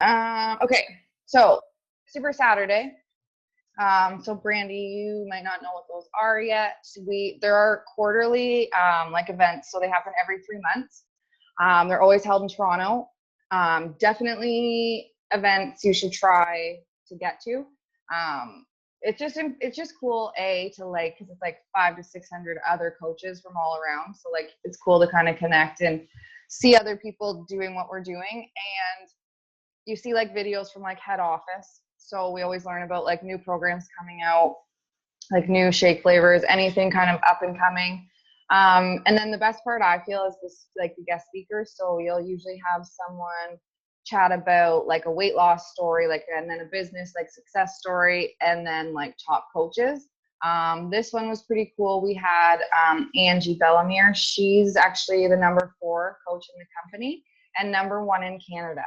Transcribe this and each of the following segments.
Okay, so Super Saturday. So Brandy, you might not know what those are yet. There are quarterly like events, so they happen every 3 months. They're always held in Toronto. Definitely events you should try to get to. It's just cool to like, because it's like 500 to 600 other coaches from all around. So like it's cool to kind of connect and see other people doing what we're doing. And you see like videos from like head office. So we always learn about like new programs coming out, like new shake flavors, anything kind of up and coming. And then the best part I feel is this, like the guest speakers. So you'll usually have someone chat about like a weight loss story, like, and then a business like success story, and then like top coaches. This one was pretty cool. We had Angie Bellamere. She's actually the #4 coach in the company and #1 in Canada.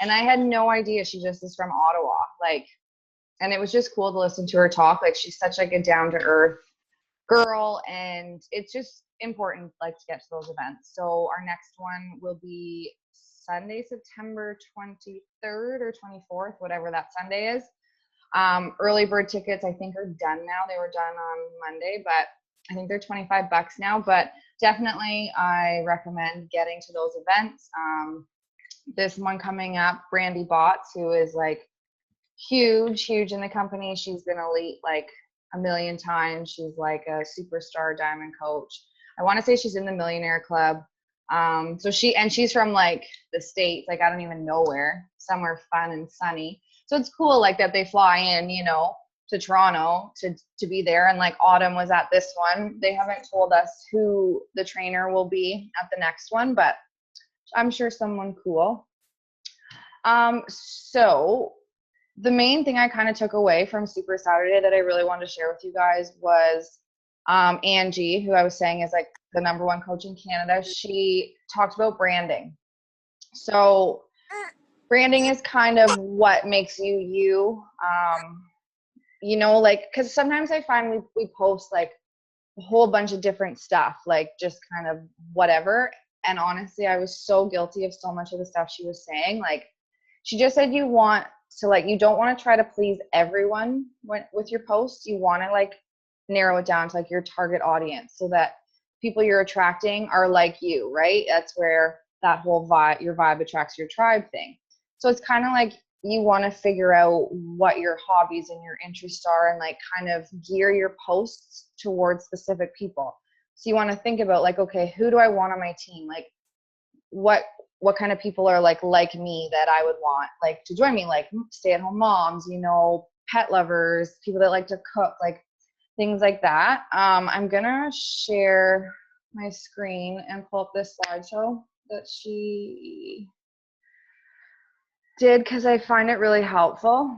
And I had no idea she just is from Ottawa. Like, and it was just cool to listen to her talk. Like, she's such like a down to earth girl, and it's just important like to get to those events. So our next one will be Sunday, September 23rd or 24th, whatever that Sunday is. Early bird tickets I think are done now. They were done on Monday, but I think they're $25 now. But definitely I recommend getting to those events. This one coming up, Brandy Botts, who is like huge in the company. She's been elite like a million times. She's like a superstar diamond coach. I want to say she's in the Millionaire Club. So she's from like the States, like I don't even know where, somewhere fun and sunny. So it's cool like that they fly in, you know, to Toronto to be there. And like Autumn was at this one. They haven't told us who the trainer will be at the next one, but I'm sure someone cool. So the main thing I kind of took away from Super Saturday that I really wanted to share with you guys was Angie, who I was saying is like the #1 coach in Canada. She talked about branding. So branding is kind of what makes you you. You know, like, because sometimes I find we post like a whole bunch of different stuff, like just kind of whatever. And honestly, I was so guilty of so much of the stuff she was saying. Like, she just said you want to like, you don't want to try to please everyone with your posts. You want to like narrow it down to like your target audience so that people you're attracting are like you, right? That's where that whole your vibe attracts your tribe thing. So it's kind of like you want to figure out what your hobbies and your interests are and like kind of gear your posts towards specific people. So you want to think about like, okay, who do I want on my team? Like what kind of people are like me that I would want like to join me, like stay-at-home moms, you know, pet lovers, people that like to cook, like things like that. I'm gonna share my screen and pull up this slideshow that she did because I find it really helpful.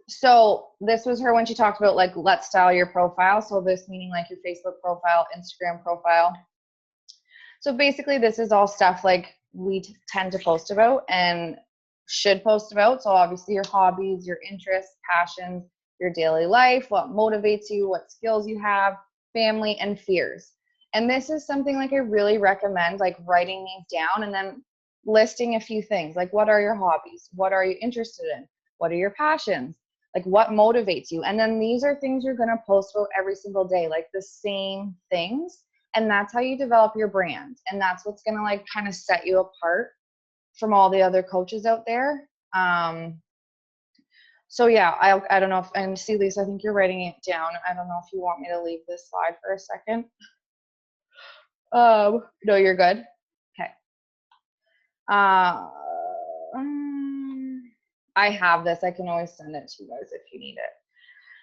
So this was her when she talked about like let's style your profile. So this meaning like your Facebook profile, Instagram profile. So basically this is all stuff like we tend to post about and should post about. So obviously your hobbies, your interests, passions, your daily life, what motivates you, what skills you have, family, and fears. And this is something like I really recommend like writing these down and then listing a few things, like what are your hobbies? What are you interested in? What are your passions? Like what motivates you? And then these are things you're going to post about every single day, like the same things. And that's how you develop your brand. And that's what's going to like kind of set you apart from all the other coaches out there. So yeah, I don't know if, and see, Lisa, I think you're writing it down. I don't know if you want me to leave this slide for a second. No, you're good. Okay. I have this. I can always send it to you guys if you need it.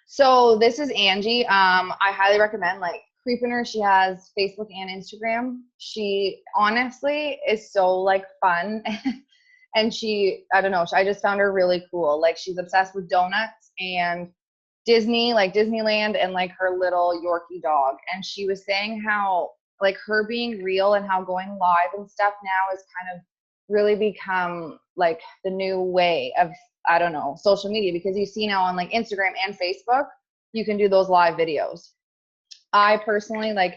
So this is Angie. I highly recommend like creeping her. She has Facebook and Instagram. She honestly is so like fun. And I don't know, I just found her really cool. Like she's obsessed with donuts and Disney, like Disneyland, and like her little Yorkie dog. And she was saying how like her being real and how going live and stuff now is kind of really become like the new way of, I don't know, social media, because you see now on like Instagram and Facebook, you can do those live videos. I personally like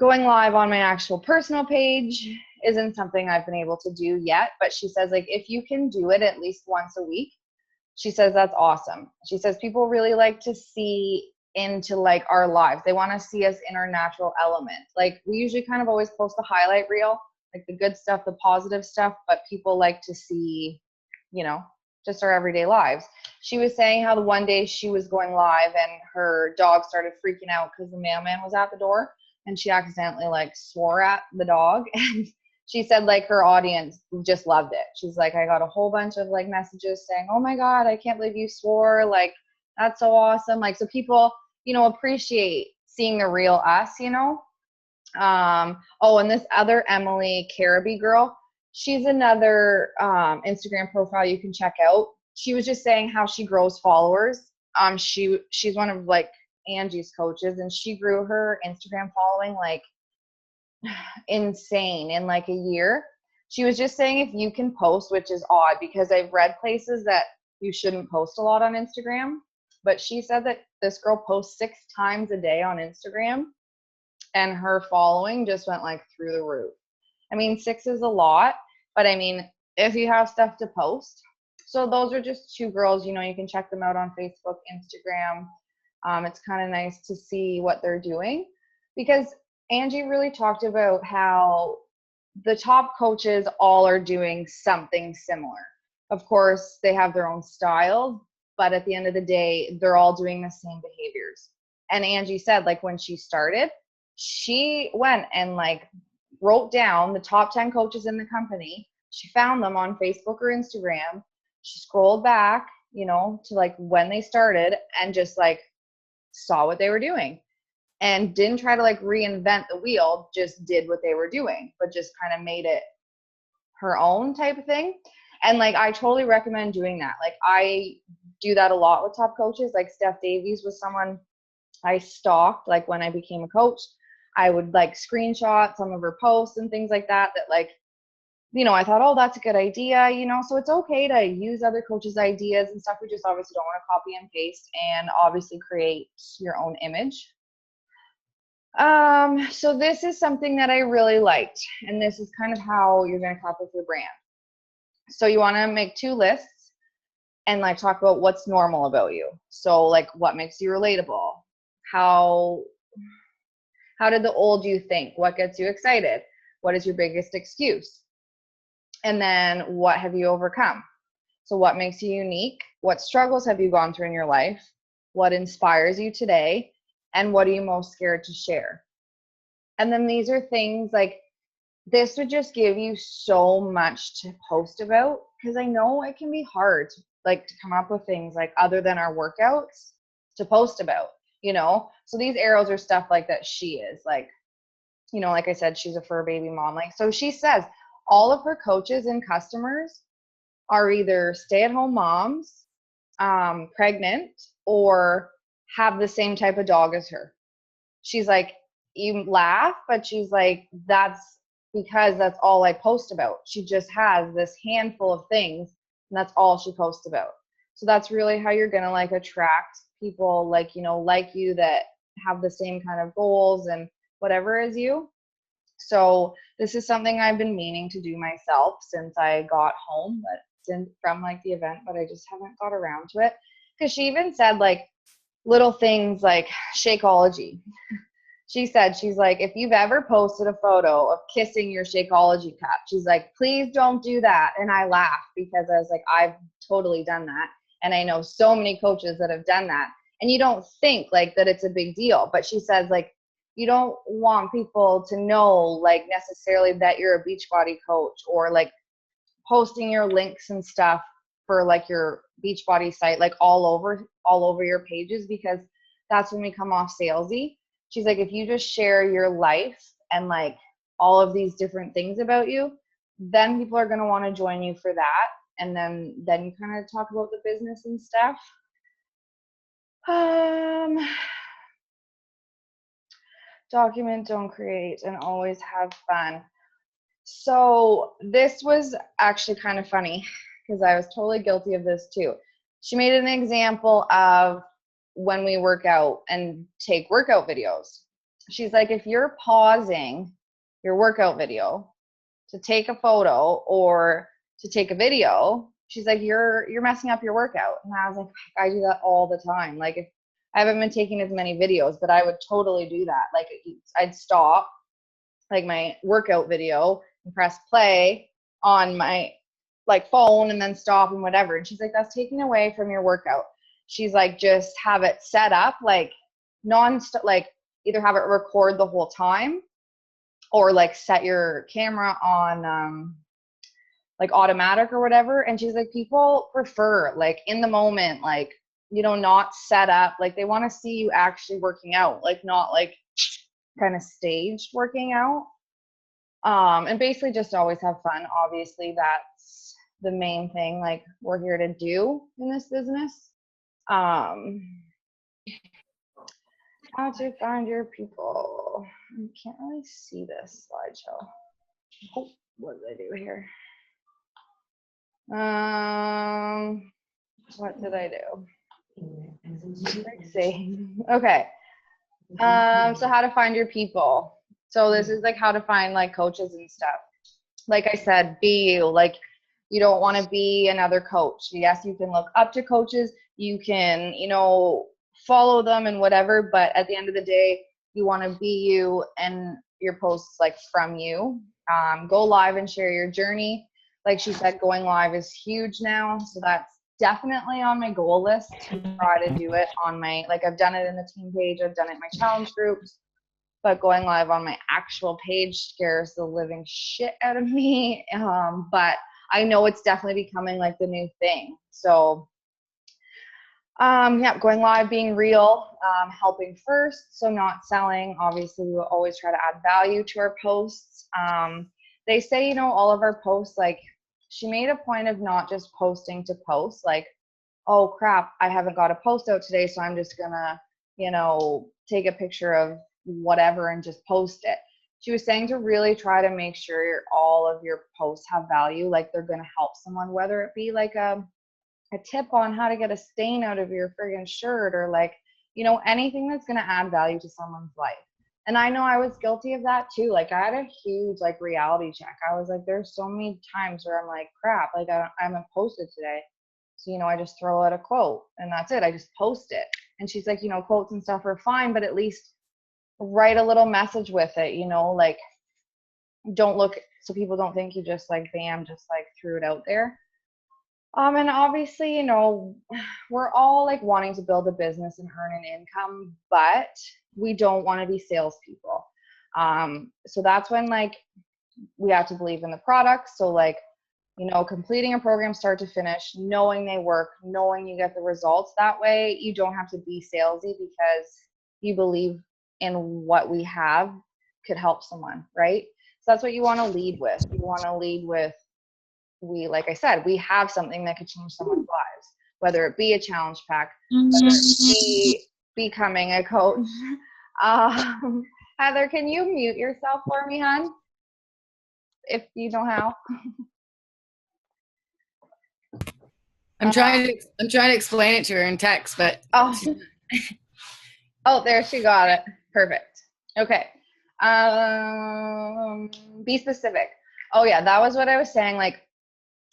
going live on my actual personal page isn't something I've been able to do yet, but she says like if you can do it at least once a week, she says that's awesome. She says people really like to see into like our lives. They want to see us in our natural element. Like we usually kind of always post the highlight reel, like the good stuff, the positive stuff, but people like to see, you know, just our everyday lives. She was saying how the one day she was going live and her dog started freaking out because the mailman was at the door and she accidentally like swore at the dog. And she said like her audience just loved it. She's like, I got a whole bunch of like messages saying, oh my God, I can't believe you swore. Like, that's so awesome. Like, so people, you know, appreciate seeing the real us, you know? Oh, and this other Emily Caribby girl, she's another Instagram profile you can check out. She was just saying how she grows followers. She's one of like Angie's coaches, and she grew her Instagram following like insane in like a year. She was just saying if you can post, which is odd because I've read places that you shouldn't post a lot on Instagram, but she said that this girl posts 6 times a day on Instagram and her following just went like through the roof. I mean, 6 is a lot, but I mean, if you have stuff to post. So those are just 2 girls, you know, you can check them out on Facebook, Instagram. It's kind of nice to see what they're doing because Angie really talked about how the top coaches all are doing something similar. Of course, they have their own styles, but at the end of the day, they're all doing the same behaviors. And Angie said, like, when she started, she went and like wrote down the top 10 coaches in the company. She found them on Facebook or Instagram. She scrolled back, you know, to like when they started and just like saw what they were doing and didn't try to like reinvent the wheel, just did what they were doing, but just kind of made it her own type of thing. And like, I totally recommend doing that. Like I do that a lot with top coaches. Like Steph Davies was someone I stalked, like when I became a coach. I would like screenshot some of her posts and things like that, that like, you know, I thought, oh, that's a good idea, you know, so it's okay to use other coaches' ideas and stuff. We just obviously don't want to copy and paste and obviously create your own image. So this is something that I really liked, and this is kind of how you're going to come up with your brand. So you want to make 2 lists and like talk about what's normal about you. So like what makes you relatable? How did the old you think? What gets you excited? What is your biggest excuse? And then what have you overcome? So what makes you unique? What struggles have you gone through in your life? What inspires you today? And what are you most scared to share? And then these are things like, this would just give you so much to post about, because I know it can be hard like to come up with things like other than our workouts to post about, you know? So these arrows are stuff like that she is like, you know, like I said, she's a fur baby mom. Like, so she says all of her coaches and customers are either stay-at-home moms, pregnant, or have the same type of dog as her. She's like, you laugh, but she's like, that's because that's all I post about. She just has this handful of things, and that's all she posts about. So that's really how you're gonna like attract people like, you know, like you, that have the same kind of goals and whatever as you. So this is something I've been meaning to do myself since I got home, but from like the event, but I just haven't got around to it. Because she even said like little things like Shakeology. She said, she's like, if you've ever posted a photo of kissing your Shakeology cup, she's like, please don't do that. And I laughed because I was like, I've totally done that. And I know so many coaches that have done that. And you don't think like that it's a big deal. But she says like, you don't want people to know like necessarily that you're a Beachbody coach, or like posting your links and stuff for like your Beachbody site, like all over your pages, because that's when we come off salesy. She's like, if you just share your life and like all of these different things about you, then people are going to want to join you for that. And then you kind of talk about the business and stuff. Document, don't create, and always have fun. So this was actually kind of funny because I was totally guilty of this too. She made an example of when we work out and take workout videos. she's like, if you're pausing your workout video to take a photo or to take a video, she's like, you're messing up your workout. And I was like, I do that all the time. Like, if I haven't been taking as many videos, but I would totally do that. Like, I'd stop like my workout video and press play on my like phone and then stop and whatever. And she's like, that's taking away from your workout. She's like, just have it set up like non-stop, like either have it record the whole time or like set your camera on like automatic or whatever. And she's like, people prefer like in the moment, like, you know, not set up, like they want to see you actually working out, like not like kind of staged working out. And basically just always have fun. Obviously that's the main thing like we're here to do in this business. How to find your people. I can't really see this slideshow. Oh, what did I do here? What did I do? Okay. So how to find your people. So this is like how to find like coaches and stuff. Like I said, be you. Like, you don't want to be another coach. Yes, you can look up to coaches. You can, you know, follow them and whatever. But at the end of the day, you want to be you and your posts like from you. Go live and share your journey. Like she said, going live is huge now. So that's definitely on my goal list to try to do it on my, like I've done it in the team page. I've done it in my challenge groups. But going live on my actual page scares the living shit out of me. But I know it's definitely becoming like the new thing. So yeah, going live, being real, helping first, so not selling. Obviously, we will always try to add value to our posts. They say, you know, all of our posts, like she made a point of not just posting to post, like, oh crap, I haven't got a post out today, so I'm just gonna, you know, take a picture of whatever and just post it. She was saying to really try to make sure all of your posts have value, like they're going to help someone, whether it be like a tip on how to get a stain out of your friggin' shirt or like, you know, anything that's going to add value to someone's life. And I know I was guilty of that too. Like I had a huge like reality check. I was like, there's so many times where I'm like, crap, like I haven't posted today. So, you know, I just throw out a quote and that's it. I just post it. And she's like, you know, quotes and stuff are fine, but at least write a little message with it, you know, like don't look, so people don't think you just like bam, just like threw it out there. And obviously, you know, we're all like wanting to build a business and earn an income, but we don't want to be salespeople. So that's when like we have to believe in the product. So like, you know, completing a program start to finish, knowing they work, knowing you get the results. That way you don't have to be salesy because you believe in what we have could help someone, right? So that's what you want to lead with. You want to lead with, we, like I said, we have something that could change someone's lives, whether it be a challenge pack, whether it be becoming a coach. Heather, can you mute yourself for me, hon? If you know how. I'm trying to explain it to her in text, but oh, there, she got it. Perfect. Okay. Be specific. Oh yeah, that was what I was saying. Like,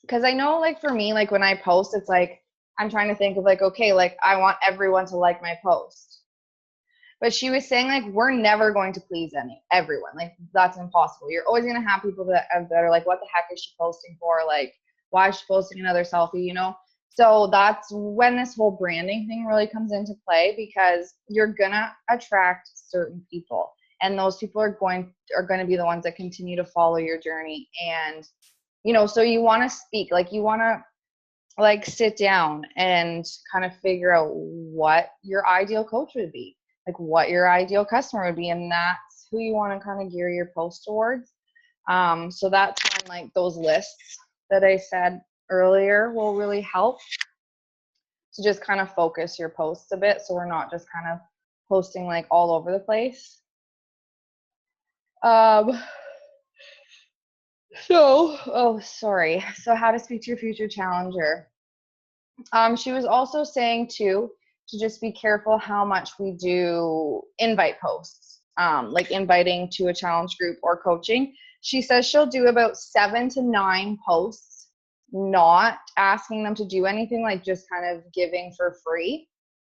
because I know, like for me, like when I post, it's like I'm trying to think of like, okay, like I want everyone to like my post. But she was saying like we're never going to please everyone. Like that's impossible. You're always gonna have people that are like, what the heck is she posting for? Like, why is she posting another selfie? You know. So that's when this whole branding thing really comes into play, because you're gonna attract certain people, and those people are going to be the ones that continue to follow your journey. And you know, so you want to speak, like you want to like sit down and kind of figure out what your ideal coach would be, like what your ideal customer would be, and that's who you want to kind of gear your post towards. So that's when like those lists that I said earlier will really help to just kind of focus your posts a bit, so we're not just kind of posting like all over the place. So how to speak to your future challenger. She was also saying too, to just be careful how much we do invite posts. like inviting to a challenge group or coaching. She says she'll do about 7 to 9 posts, not asking them to do anything, like just kind of giving for free,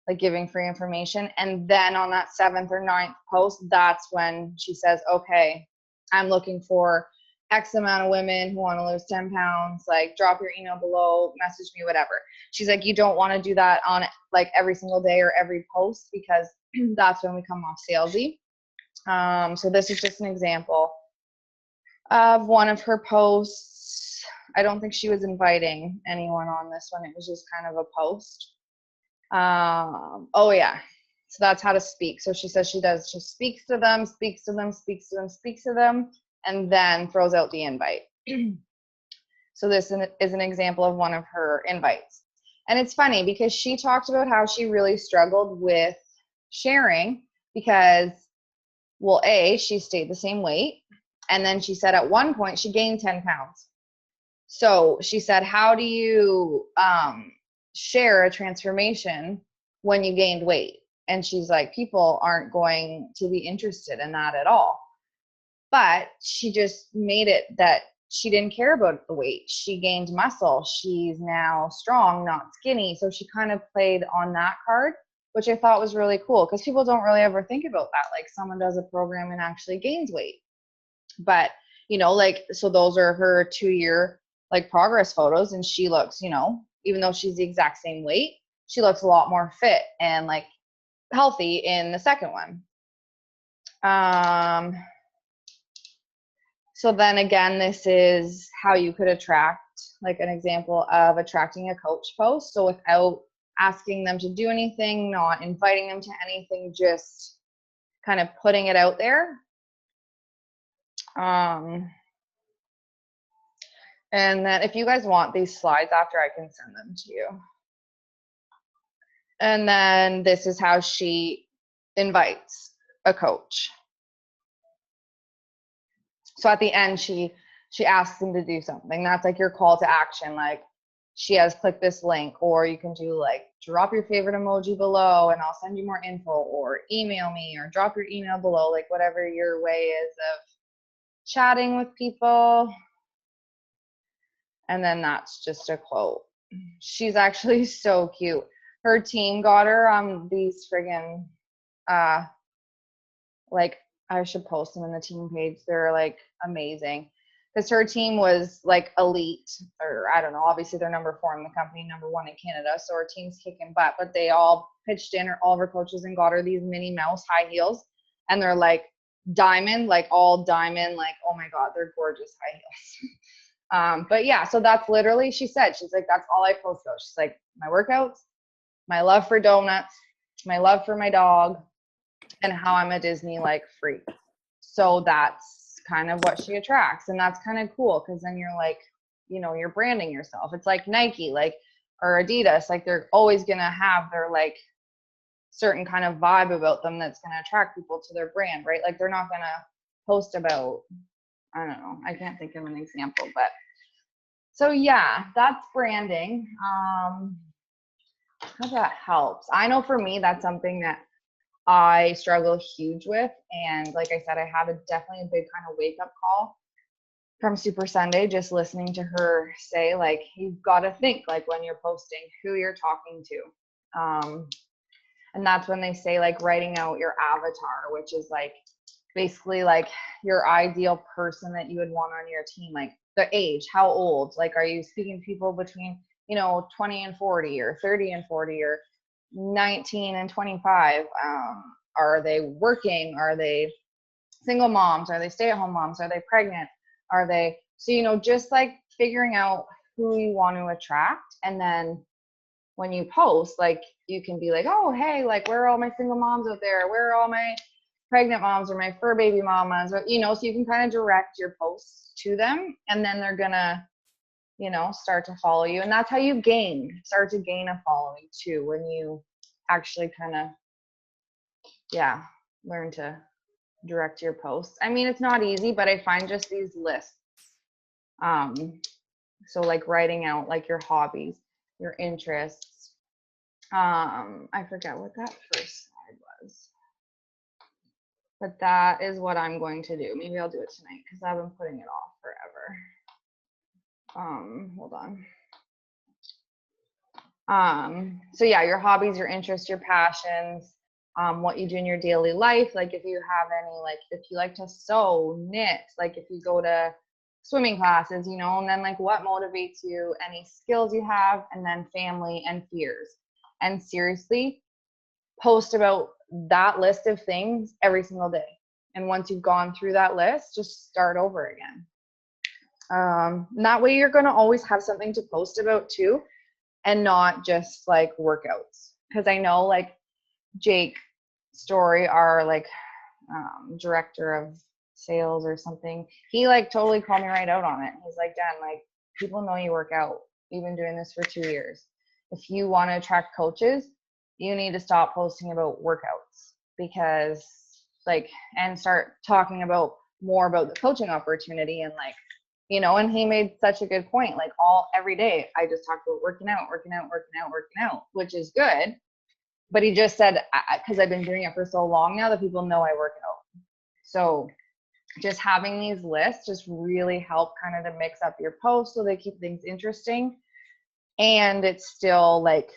like giving free information. And then on that 7th or 9th post, that's when she says, okay, I'm looking for X amount of women who want to lose 10 pounds, like drop your email below, message me, whatever. She's like, you don't want to do that on like every single day or every post, because that's when we come off salesy. So this is just an example of one of her posts. I don't think she was inviting anyone on this one. It was just kind of a post. Oh yeah. So that's how to speak. So she says she speaks to them, and then throws out the invite. So this is an example of one of her invites. And it's funny because she talked about how she really struggled with sharing because, well, she stayed the same weight. And then she said at one point she gained 10 pounds. So she said, how do you share a transformation when you gained weight? And she's like, people aren't going to be interested in that at all. But she just made it that she didn't care about the weight. She gained muscle. She's now strong, not skinny. So she kind of played on that card, which I thought was really cool because people don't really ever think about that. Like someone does a program and actually gains weight. But, you know, like, so those are her 2-year like progress photos, and she looks, you know, even though she's the exact same weight, she looks a lot more fit and like healthy in the second one. So then again, this is how you could attract, like an example of attracting a coach post. So without asking them to do anything, not inviting them to anything, just kind of putting it out there. And then if you guys want these slides after, I can send them to you. And then this is how she invites a coach. So at the end, she asks them to do something. That's like your call to action. Like she has click this link, or you can do like drop your favorite emoji below and I'll send you more info, or email me, or drop your email below, like whatever your way is of chatting with people. And then that's just a quote. She's actually so cute. Her team got her on these friggin' like, I should post them in the team page. They're like amazing. Because her team was like elite, or I don't know, obviously they're number 4 in the company, number 1 in Canada. So her team's kicking butt, but they all pitched in, or all of her coaches, and got her these Minnie Mouse high heels. And they're like diamond, like all diamond, like, oh my God, they're gorgeous high heels. But yeah, so that's literally, she said, she's like, that's all I post about. She's like, my workouts, my love for donuts, my love for my dog, and how I'm a Disney like freak. So that's kind of what she attracts. And that's kind of cool, because then you're like, you know, you're branding yourself. It's like Nike, like, or Adidas, like they're always going to have their like certain kind of vibe about them that's going to attract people to their brand, right? Like they're not going to post about, I don't know, I can't think of an example, but so yeah, that's branding. How that helps. I know for me, that's something that I struggle huge with. And like I said, I had definitely a big kind of wake up call from Super Sunday, just listening to her say, like, you've got to think, like, when you're posting, who you're talking to. And that's when they say, like, writing out your avatar, which is like basically like your ideal person that you would want on your team, like the age, how old, like, are you speaking to people between, you know, 20 and 40, or 30 and 40, or 19 and 25? Are they working? Are they single moms? Are they stay-at-home moms? Are they pregnant? Are they, so, you know, just like figuring out who you want to attract. And then when you post, like, you can be like, oh, hey, like, where are all my single moms out there? Where are all my pregnant moms, or my fur baby mamas? Or, you know, so you can kind of direct your posts to them, and then they're gonna, you know, start to follow you. And that's how you start to gain a following too, when you actually kind of, yeah, learn to direct your posts. I mean, it's not easy, but I find just these lists. So like writing out like your hobbies, your interests. I forget what that first slide was. But that is what I'm going to do. Maybe I'll do it tonight because I've been putting it off forever. Hold on. So yeah, your hobbies, your interests, your passions, what you do in your daily life. Like if you have any, like if you like to sew, knit, like if you go to swimming classes, you know, and then like what motivates you, any skills you have, and then family and fears. And seriously, post about that list of things every single day. And once you've gone through that list, just start over again. And that way you're going to always have something to post about too, and not just like workouts. Because I know like Jake Story, our like director of sales or something, he like totally called me right out on it. He's like, Dan, like people know you work out. You've been doing this for 2 years. If you want to attract coaches, you need to stop posting about workouts, because like, and start talking about more about the coaching opportunity. And like, you know, and he made such a good point, like every day I just talk about working out, which is good. But he just said, because I've been doing it for so long now that people know I work out. So just having these lists just really help kind of to mix up your posts so they keep things interesting. And it's still like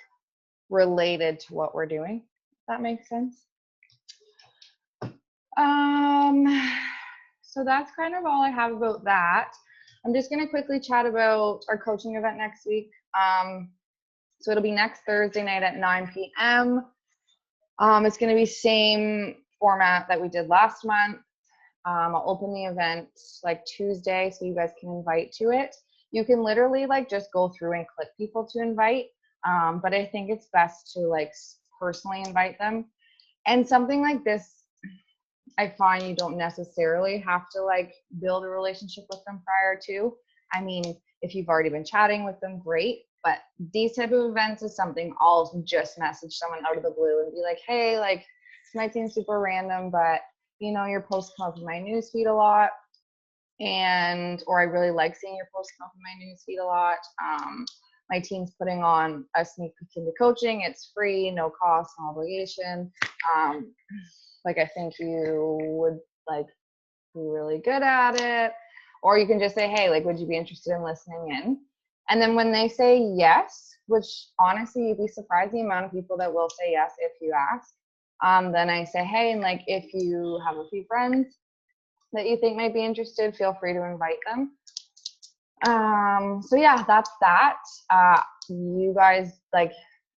related to what we're doing. If that makes sense. So that's kind of all I have about that. I'm just going to quickly chat about our coaching event next week. So it'll be next Thursday night at 9 p.m. It's going to be same format that we did last month. I'll open the event like Tuesday so you guys can invite to it. You can literally like just go through and click people to invite. But I think it's best to like personally invite them. And something like this, I find you don't necessarily have to like build a relationship with them prior to. I mean, if you've already been chatting with them, great. But these type of events is something I'll just message someone out of the blue and be like, hey, like this might seem super random, but you know, your posts come up in my newsfeed a lot. Or I really like seeing your posts come up in my newsfeed a lot. My team's putting on a sneak peek into coaching. It's free, no cost, no obligation. Like I think you would like be really good at it. Or you can just say, hey, like, would you be interested in listening in? And then when they say yes, which honestly, you'd be surprised the amount of people that will say yes if you ask. Then I say, hey, and like if you have a few friends that you think might be interested, feel free to invite them. So yeah, that's that. You guys, like,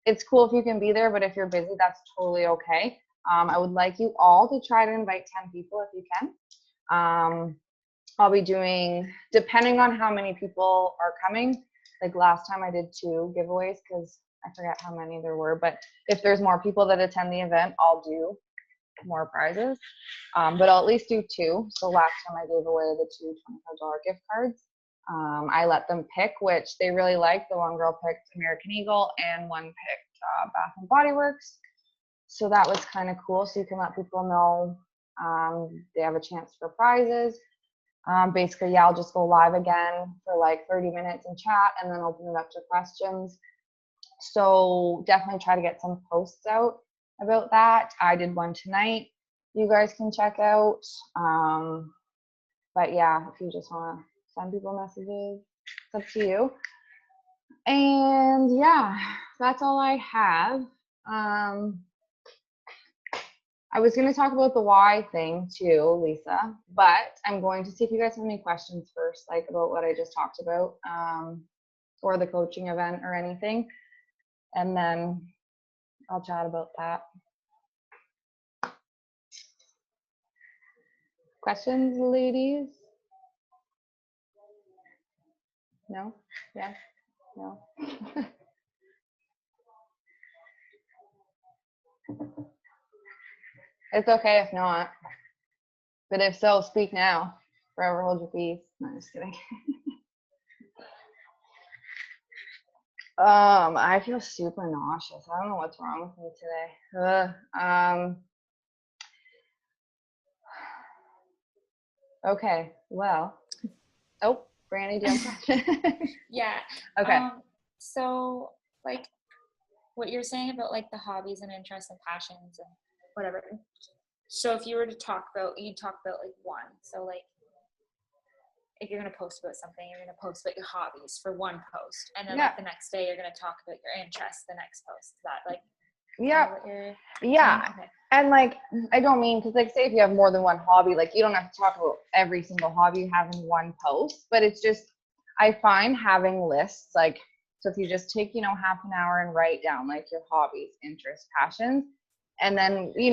it's cool if you can be there, but if you're busy, that's totally okay. I would like you all to try to invite 10 people if you can. I'll be doing, depending on how many people are coming, like last time I did 2 giveaways because I forgot how many there were, but if there's more people that attend the event, I'll do more prizes. But I'll at least do 2. So last time I gave away the 2 $25 gift cards. I let them pick which they really liked. The one girl picked American Eagle and one picked Bath and Body Works. So that was kind of cool. So you can let people know they have a chance for prizes. Basically, yeah, I'll just go live again for like 30 minutes and chat and then open it up to questions. So definitely try to get some posts out about that. I did one tonight. You guys can check out. But yeah, if you just want to send people messages, it's up to you. And yeah, that's all I have. I was going to talk about the why thing too, Lisa, but I'm going to see if you guys have any questions first, like about what I just talked about, or the coaching event or anything. And then I'll chat about that. Questions, ladies? No? Yes? No? It's okay if not. But if so, speak now. Forever hold your peace. No, just kidding. I feel super nauseous. I don't know what's wrong with me today. Okay, well. Oh, Brandy, do you have a question? Yeah. Okay. So, like, what you're saying about like the hobbies and interests and passions and whatever. So if you were to talk about, you talk about like one. So like if you're gonna post about something, you're gonna post about your hobbies for one post, and then Yeah. like the next day you're gonna talk about your interests. The next post, is that like Yeah. what you're Yeah. saying? Okay. And like, I don't mean, because like, say if you have more than one hobby, like you don't have to talk about every single hobby you have in one post, but it's just, I find having lists, like, so if you just take, half an hour and write down like your hobbies, interests, passions, and then, you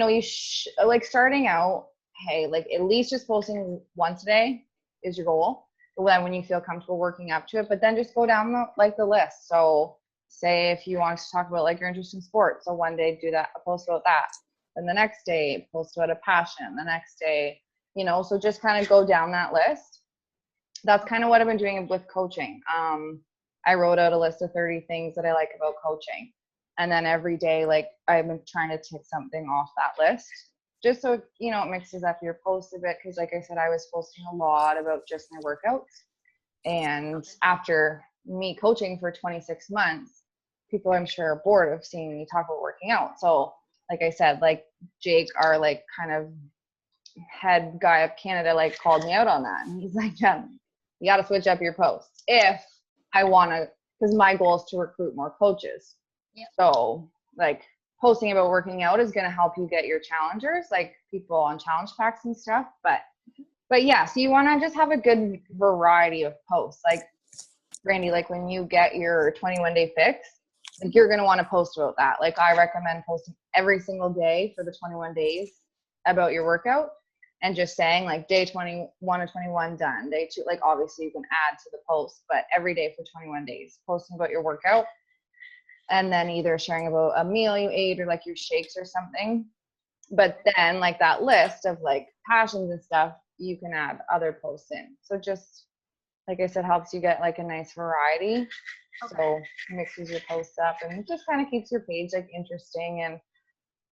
like starting out, hey, like at least just posting once a day is your goal. But then when you feel comfortable working up to it, but then just go down the list. So say if you want to talk about like your interest in sports, so one day do that, post about that. Then the next day, post about a passion. The next day, so just kind of go down that list. That's kind of what I've been doing with coaching. I wrote out a list of 30 things that I like about coaching. And then every day, like I've been trying to tick something off that list, just so, it mixes up your post a bit. Cause like I said, I was posting a lot about just my workouts. And after me coaching for 26 months, people I'm sure are bored of seeing me talk about working out. So like I said, like Jake, our like kind of head guy of Canada, like called me out on that. And he's like, Jen, you got to switch up your posts if I want to, because my goal is to recruit more coaches. Yep. So like posting about working out is going to help you get your challengers, like people on challenge packs and stuff. But yeah, so you want to just have a good variety of posts. Like Randy, like when you get your 21 day fix, like you're going to want to post about that. Like I recommend posting every single day for the 21 days about your workout and just saying like day 21 to 21 done, day 2, like obviously you can add to the post, but every day for 21 days, posting about your workout and then either sharing about a meal you ate or like your shakes or something. But then like that list of like passions and stuff, you can add other posts in. So just, like I said, helps you get like a nice variety. Okay. So mixes your posts up and just kind of keeps your page like interesting and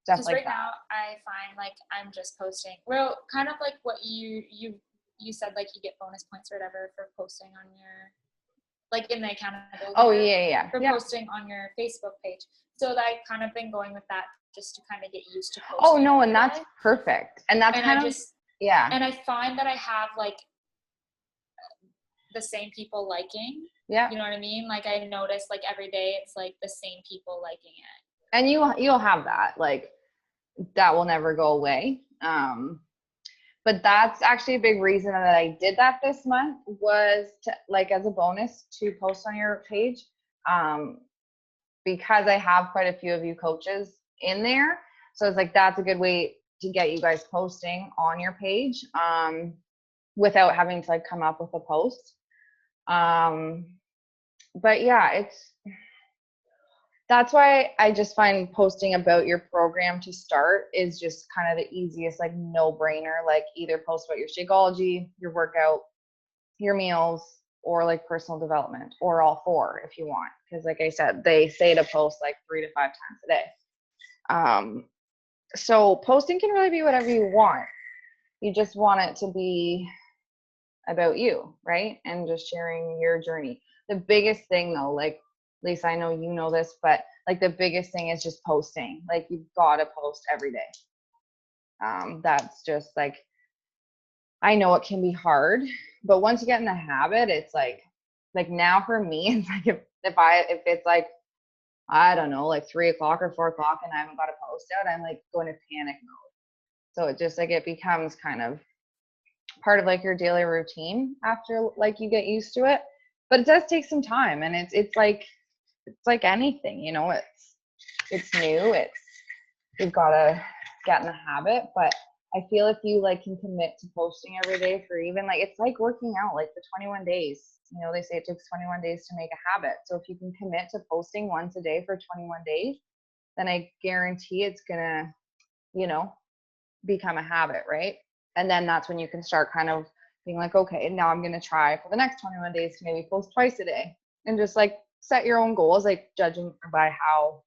stuff Because like right that. now I find like I'm just posting, well, kind of like what you said, like you get bonus points or whatever for posting on your, like in the accountability. Oh group, yeah. For Yeah. posting on your Facebook page. So that I kind of been going with that just to kind of get used to posting. Oh no, and every that's day. perfect. And that's And kind I of, just, yeah. and I find that I have like the same people liking. Yeah. You know what I mean? Like I notice like every day it's like the same people liking it. And you'll have that. Like that will never go away. But that's actually a big reason that I did that this month was to like as a bonus to post on your page. Because I have quite a few of you coaches in there. So it's like, that's a good way to get you guys posting on your page without having to like come up with a post. But yeah, that's why I just find posting about your program to start is just kind of the easiest, like no brainer, like either post about your Shakeology, your workout, your meals, or like personal development, or all 4 if you want. Because like I said, they say to post like 3 to 5 times a day. So posting can really be whatever you want. You just want it to be about you, right? And just sharing your journey. The biggest thing though, like Lisa, I know you know this, but like the biggest thing is just posting. Like you've got to post every day. That's just like, I know it can be hard, but once you get in the habit, it's like now for me, it's like if it's like, I don't know, like 3 o'clock or 4 o'clock and I haven't got a post out, I'm like going to panic mode. So it just like, it becomes kind of part of like your daily routine after like you get used to it, but it does take some time. And it's like anything, it's new. You've got to get in the habit, but I feel if you like can commit to posting every day for even like, it's like working out, like the 21 days, they say it takes 21 days to make a habit. So if you can commit to posting once a day for 21 days, then I guarantee it's gonna, become a habit, right? And then that's when you can start kind of being like, okay, now I'm gonna try for the next 21 days to maybe post twice a day, and just like set your own goals, like judging by how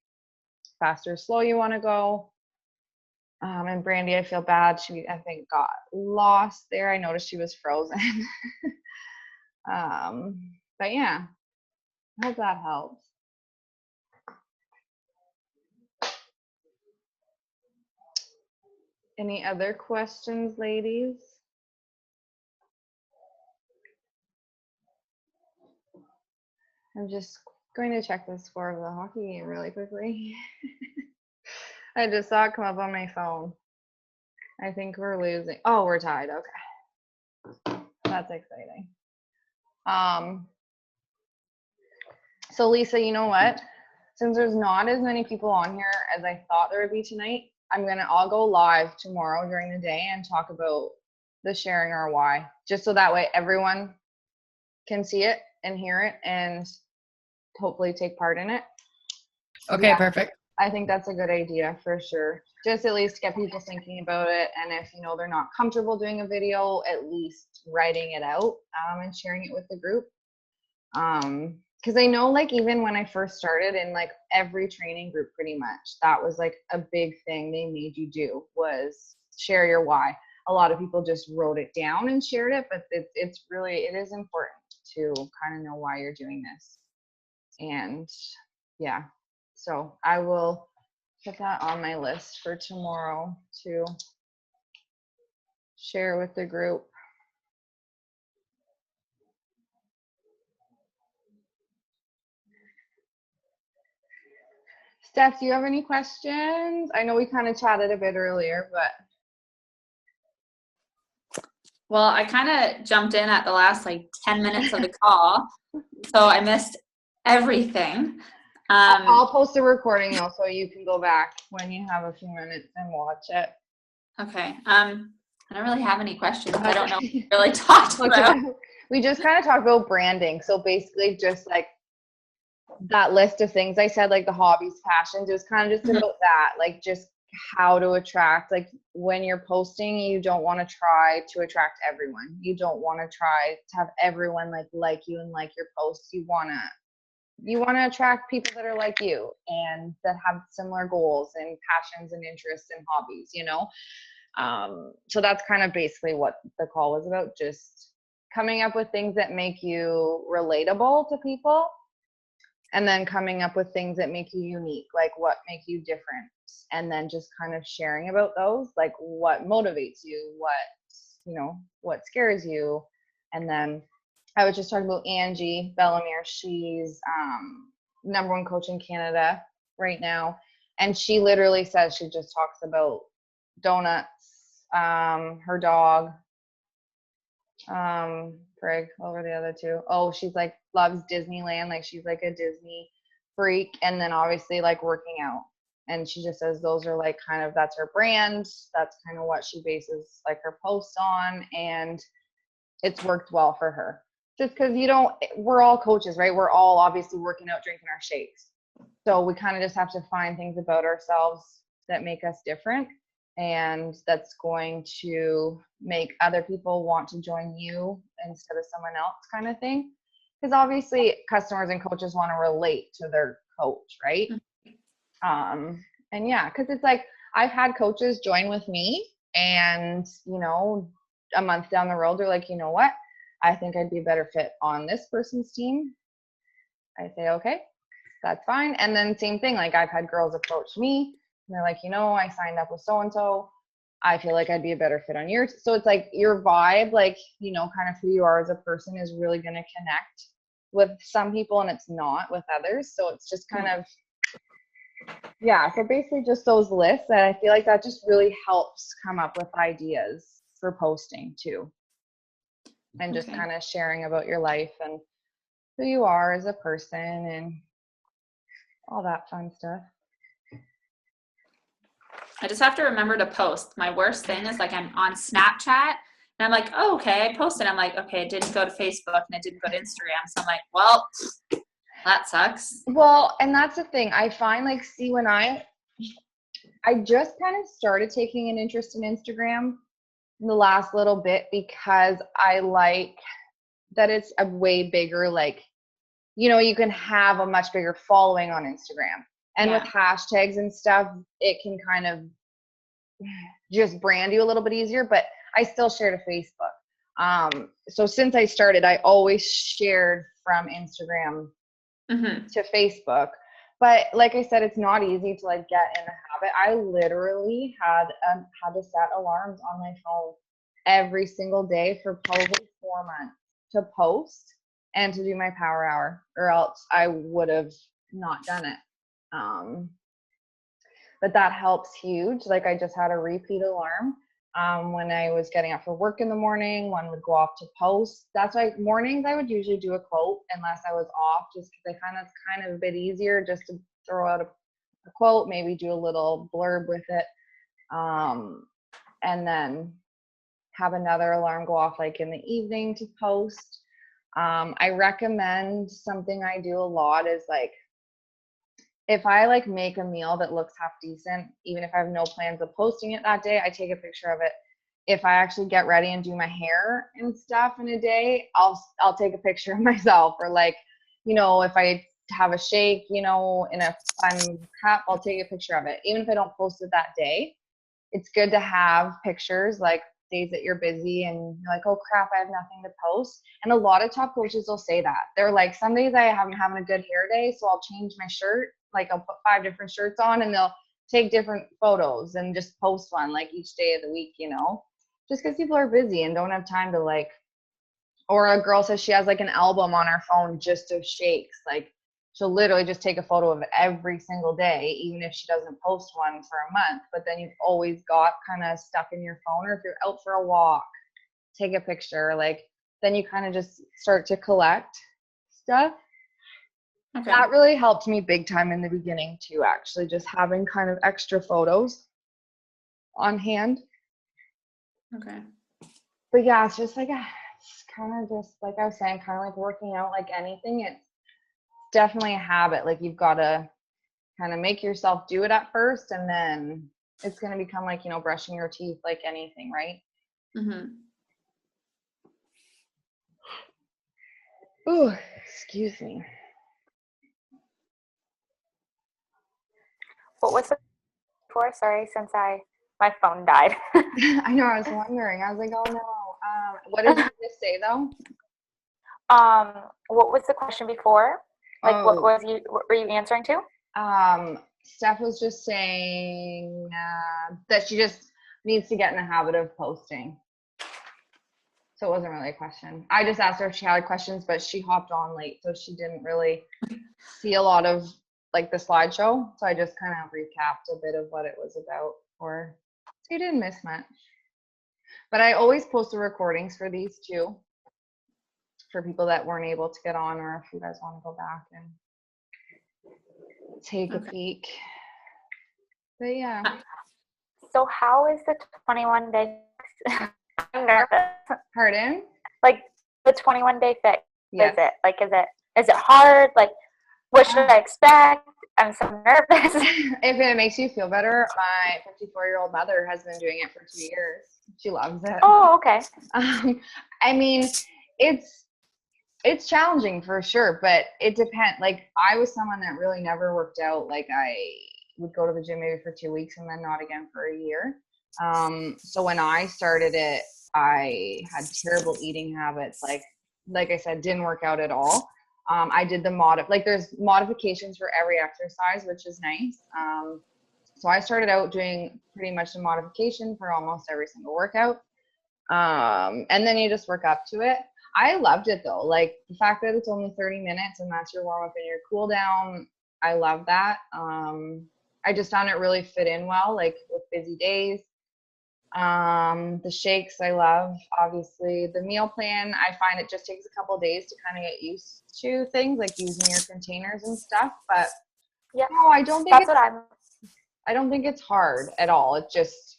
fast or slow you want to go. And Brandy, I feel bad. She, I think, got lost there. I noticed she was frozen. But yeah, I hope that helps. Any other questions, ladies? I'm just going to check the score of the hockey game really quickly. I just saw it come up on my phone. I think we're losing. Oh, we're tied. Okay. That's exciting. So Lisa, you know what? Since there's not as many people on here as I thought there would be tonight, I'll go live tomorrow during the day and talk about the sharing our why, just so that way everyone can see it and hear it and hopefully take part in it. Okay, perfect. I think that's a good idea for sure. Just at least get people thinking about it. And if, they're not comfortable doing a video, at least writing it out and sharing it with the group. Because I know, like, even when I first started in like every training group, pretty much that was like a big thing they made you do was share your why. A lot of people just wrote it down and shared it, but it is important to kind of know why you're doing this. And yeah, so I will put that on my list for tomorrow to share with the group. Steph, do you have any questions? I know we kind of chatted a bit earlier, but. Well, I kind of jumped in at the last 10 minutes of the call, so I missed everything. I'll post a recording though, so you can go back when you have a few minutes and watch it. Okay. I don't really have any questions. I don't know what we really talked about. We just kind of talked about branding. So basically just like that list of things I said, like the hobbies, passions, it was kind of just about that, like just how to attract, like when you're posting, you don't want to try to attract everyone. You don't want to try to have everyone like you and like your posts. You want to attract people that are like you and that have similar goals and passions and interests and hobbies, so that's kind of basically what the call was about, just coming up with things that make you relatable to people, and then coming up with things that make you unique, like what make you different, and then just kind of sharing about those, like what motivates you, what scares you. And then I was just talking about Angie Bellemere. She's #1 coach in Canada right now, and she literally says she just talks about donuts, her dog, Frig, what were the other two? Oh, she's like loves Disneyland, like she's like a Disney freak, and then obviously like working out. And she just says those are like kind of, that's her brand, that's kind of what she bases like her posts on, and it's worked well for her. Just because we're all coaches, right? We're all obviously working out, drinking our shakes. So we kind of just have to find things about ourselves that make us different, and that's going to make other people want to join you instead of someone else, kind of thing. Because obviously customers and coaches want to relate to their coach, right? And yeah, because it's like I've had coaches join with me, and a month down the road they're like, you know what, I think I'd be a better fit on this person's team. I say, okay, that's fine. And then same thing, like I've had girls approach me and they're like, I signed up with so-and-so, I feel like I'd be a better fit on yours. So it's like your vibe, like, kind of who you are as a person is really going to connect with some people and it's not with others. So it's just kind of, yeah. So basically just those lists, and I feel like that just really helps come up with ideas for posting too. And just kind of sharing about your life and who you are as a person and all that fun stuff. I just have to remember to post. My worst thing is like I'm on Snapchat and I'm like, oh, okay, I posted. I'm like, okay, it didn't go to Facebook and it didn't go to Instagram. So I'm like, well, that sucks. Well, and that's the thing. I find when I just kind of started taking an interest in Instagram in the last little bit, because I like that it's a way bigger, you can have a much bigger following on Instagram. And with hashtags and stuff, it can kind of just brand you a little bit easier, but I still share to Facebook. So since I started, I always shared from Instagram to Facebook. But like I said, it's not easy to like get in the habit. I literally had to set alarms on my phone every single day for probably 4 months to post and to do my power hour, or else I would have not done it. But that helps huge. Like I just had a repeat alarm. When I was getting up for work in the morning, one would go off to post. That's why mornings I would usually do a quote unless I was off, just because it's kind of a bit easier just to throw out a quote, maybe do a little blurb with it, and then have another alarm go off like in the evening to post. I recommend something I do a lot is like, if I like make a meal that looks half decent, even if I have no plans of posting it that day, I take a picture of it. If I actually get ready and do my hair and stuff in a day, I'll take a picture of myself. Or like, if I have a shake, in a fun cup, I'll take a picture of it. Even if I don't post it that day, it's good to have pictures like days that you're busy and you're like, oh crap, I have nothing to post. And a lot of top coaches will say that. They're like, some days I haven't having a good hair day, so I'll change my shirt. Like I'll put 5 different shirts on and they'll take different photos and just post one like each day of the week, just because people are busy and don't have time to like, or a girl says she has like an album on her phone just of shakes. Like she'll literally just take a photo of it every single day, even if she doesn't post one for a month. But then you've always got kind of stuff in your phone, or if you're out for a walk, take a picture. Like then you kind of just start to collect stuff. Okay. That really helped me big time in the beginning too, actually, just having kind of extra photos on hand. Okay. But yeah, it's just like, it's kind of just like I was saying, kind of like working out, like anything. It's definitely a habit. Like you've got to kind of make yourself do it at first, and then it's going to become like, brushing your teeth, like anything, right? Mm-hmm. Ooh, excuse me. What was it for? Sorry, since my phone died. I know, I was wondering. I was like, oh no. What did you just say though? What was the question before? Like, what were you answering to? Steph was just saying that she just needs to get in the habit of posting. So it wasn't really a question. I just asked her if she had questions, but she hopped on late, so she didn't really see a lot of like the slideshow. So I just kind of recapped a bit of what it was about, so you didn't miss much. But I always post the recordings for these too, for people that weren't able to get on, or if you guys want to go back and take a peek. But yeah. So how is the 21 day? I'm nervous. Pardon? Like the 21-day fix. Yes. Is it like is it hard? Like what should I expect? I'm so nervous. If it makes you feel better, my 54-year-old mother has been doing it for 2 years. She loves it. Oh, okay. I mean, it's challenging for sure, but it depends. Like I was someone that really never worked out. Like I would go to the gym maybe for 2 weeks and then not again for a year. So when I started it, I had terrible eating habits. Like I said, didn't work out at all. I did there's modifications for every exercise, which is nice. So I started out doing pretty much the modification for almost every single workout. And then you just work up to it. I loved it though. Like the fact that it's only 30 minutes and that's your warm up and your cool down. I love that. I just found it really fit in well, like with busy days. The shakes I love, obviously. The meal plan, I find it just takes a couple of days to kind of get used to things like using your containers and stuff. But yeah, no, I don't think I don't think it's hard at all. It's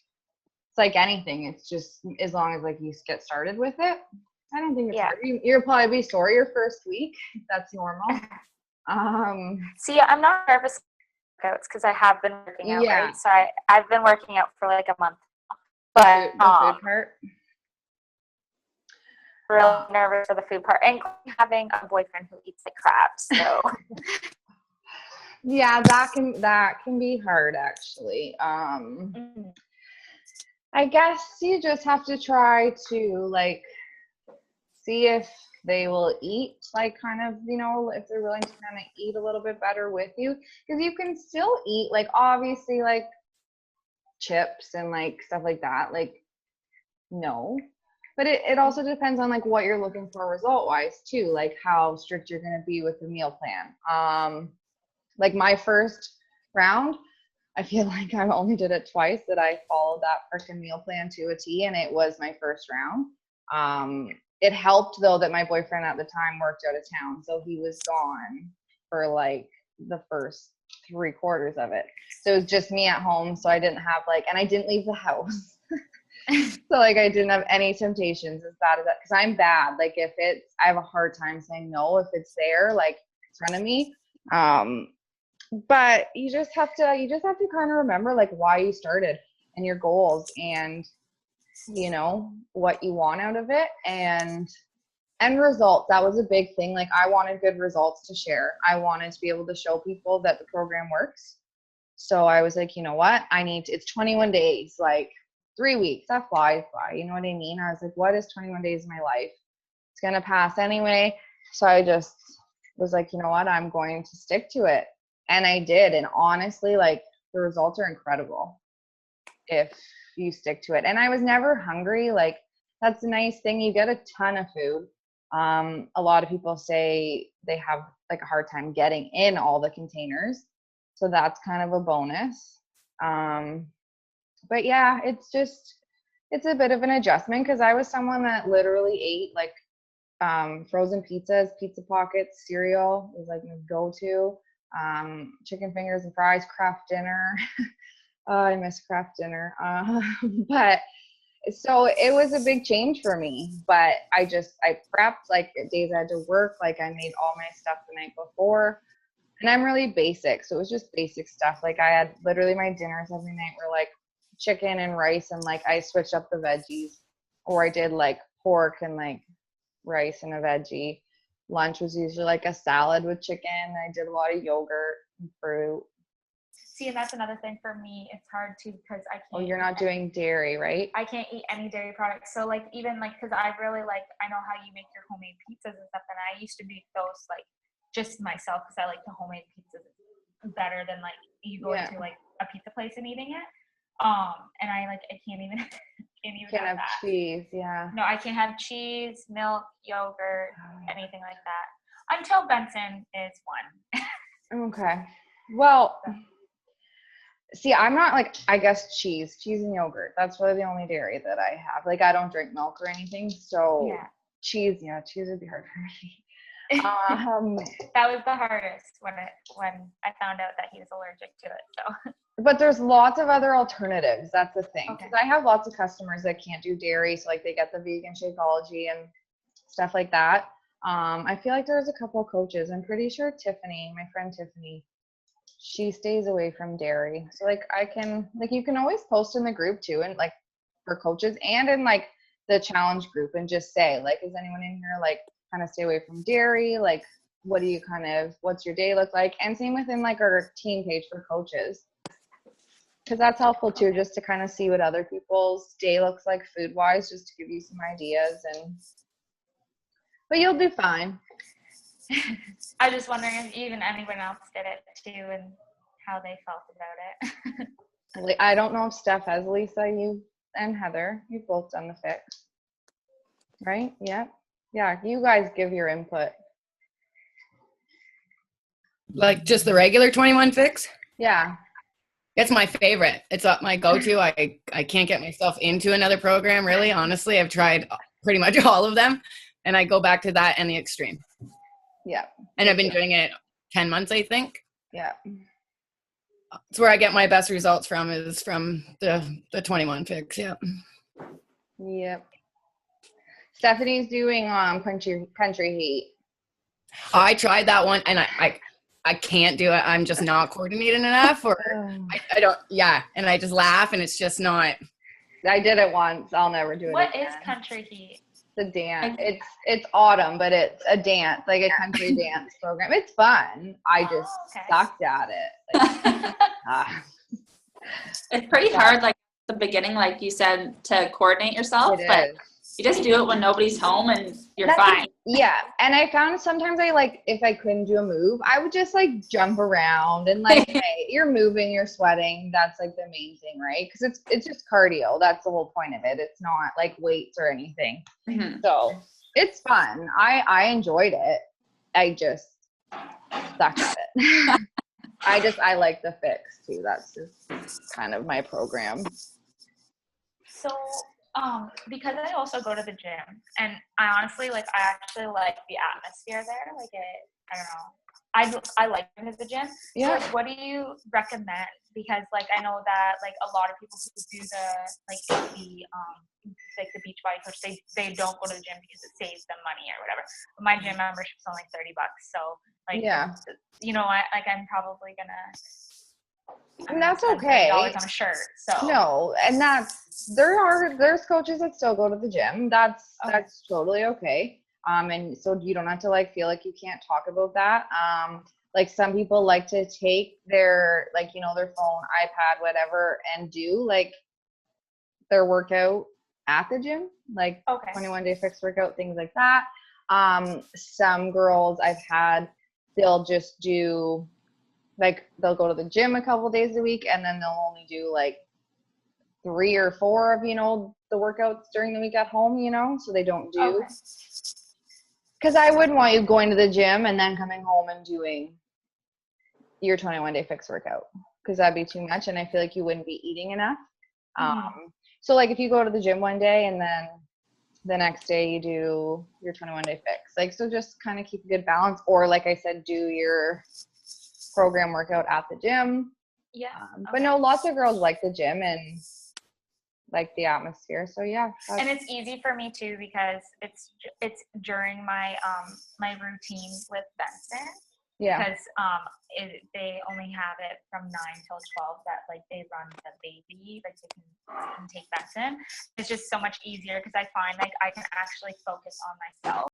like anything. It's just as long as like you get started with it. I don't think it's hard. You'll probably be sore your first week. That's normal. See, I'm not nervous about because I have been working out, right? So I've been working out for like a month. But the food part. Really nervous for the food part, and having a boyfriend who eats like crap. So yeah, that can be hard actually. I guess you just have to try to like see if they will eat like kind of, you know, if they're willing to kind of eat a little bit better with you, because you can still eat like obviously like chips and like stuff like that, like no, but it also depends on like what you're looking for result wise too, like how strict you're going to be with the meal plan. Like my first round, I feel like I only did it twice that I followed that freaking meal plan to a T, and it was my first round. It helped though that my boyfriend at the time worked out of town, so he was gone for like the first 3/4 of it. So it was just me at home, so I didn't have like, and I didn't leave the house. So like I didn't have any temptations as bad as that, because I'm bad. Like if it's, I have a hard time saying no if it's there, like in front of me. But you just have to kind of remember like why you started and your goals and, you know, what you want out of it, and results. That was a big thing. Like I wanted good results to share. I wanted to be able to show people that the program works. So I was like, you know what? It's 21 days, like 3 weeks, that flies by. You know what I mean? I was like, what is 21 days of my life? It's going to pass anyway. So I just was like, you know what? I'm going to stick to it. And I did. And honestly, like the results are incredible if you stick to it. And I was never hungry. Like that's a nice thing. You get a ton of food. A lot of people say they have like a hard time getting in all the containers. So that's kind of a bonus. But yeah, it's a bit of an adjustment, because I was someone that literally ate like frozen pizzas, pizza pockets, cereal was like my go-to. Chicken fingers and fries, Kraft dinner. I miss Kraft dinner. But so it was a big change for me, but I prepped like days I had to work, like I made all my stuff the night before, and I'm really basic. So it was just basic stuff. Like I had literally my dinners every night were like chicken and rice, and like I switched up the veggies, or I did like pork and like rice and a veggie. Lunch was usually like a salad with chicken. I did a lot of yogurt and fruit. See, and that's another thing for me. It's hard too, because I can't. Oh, you're not doing dairy, right? I can't eat any dairy products. So like even like, because I really like, I know how you make your homemade pizzas and stuff, and I used to make those like just myself, because I like the homemade pizzas better than like you go into like a pizza place and eating it. And I can't even Can't have cheese, yeah. No, I can't have cheese, milk, yogurt, anything like that until Benson is one. Okay. Well, see, I'm not like, I guess cheese and yogurt. That's really the only dairy that I have. Like I don't drink milk or anything, so yeah. Cheese would be hard for me. That was the hardest when I found out that he was allergic to it. So. But there's lots of other alternatives. That's the thing. Okay. Because I have lots of customers that can't do dairy, so like they get the vegan Shakeology and stuff like that. I feel like there's a couple of coaches. I'm pretty sure Tiffany, my friend Tiffany, she stays away from dairy. So like you can always post in the group too, and like for coaches and in like the challenge group, and just say like, is anyone in here like kind of stay away from dairy? Like what's your day look like? And same within like our team page for coaches. Because that's helpful too, just to kind of see what other people's day looks like food wise, just to give you some ideas. But you'll be fine. I was just wondering if even anyone else did it too, and how they felt about it. I don't know if Steph has. Lisa, you and Heather, you've both done the fix, right? Yeah. You guys give your input. Like just the regular 21 fix? Yeah. It's my favorite. It's my go-to. I can't get myself into another program, really. Honestly, I've tried pretty much all of them, and I go back to that and the extreme. Yeah. And I've been doing it 10 months, I think. Yeah. It's where I get my best results from, is from the 21 fix. Yeah. Yep. Stephanie's doing country heat. I tried that one, and I can't do it. I'm just not coordinated enough, or I don't. Yeah, and I just laugh, and it's just not. I did it once. I'll never do it What again. is country heat? It's a dance. It's autumn, but it's a dance, like a country dance program. It's fun. I just sucked at it. Like, It's pretty hard, like the beginning, like you said, to coordinate yourself. It but is. You just do it when nobody's home and you're That's fine. Yeah, and I found sometimes I like if I couldn't do a move, I would just like jump around and like, hey, you're moving, you're sweating. That's like the main thing, right? Because it's just cardio. That's the whole point of it. It's not like weights or anything. Mhm. So it's fun. I enjoyed it. I just suck at it. I like the fix too. That's just kind of my program. So, because I also go to the gym, and I honestly like, I actually like the atmosphere there. Like I don't know, I like going to the gym. So, Yeah. like, what do you recommend? Because like I know that like a lot of people who do the beach body coach, they don't go to the gym because it saves them money or whatever. But my gym membership's only $30. So like, Yeah. you know, I'm probably gonna. And that's spend okay. $30 on a shirt. So No, and there's coaches that still go to the gym. That's totally okay. And so you don't have to like feel like you can't talk about that. Like some people like to take their like, you know, their phone, iPad, whatever, and do like their workout at the gym, like 21 Day Fix workout, things like that. Some girls I've had, they'll just do like they'll go to the gym a couple days a week and then they'll only do like 3 or 4 of, you know, the workouts during the week at home, you know, so they don't do. Because I wouldn't want you going to the gym and then coming home and doing your 21 Day Fix workout because that'd be too much and I feel like you wouldn't be eating enough. So like if you go to the gym one day and then the next day you do your 21 Day Fix, like, so just kind of keep a good balance, or like I said, do your program workout at the gym. But no, lots of girls like the gym and like the atmosphere, so yeah. And it's easy for me too because it's during my my routine with Benson. Because they only have it from 9 till 12 that like they run the baby, like they can take Benson. It's just so much easier because I find like I can actually focus on myself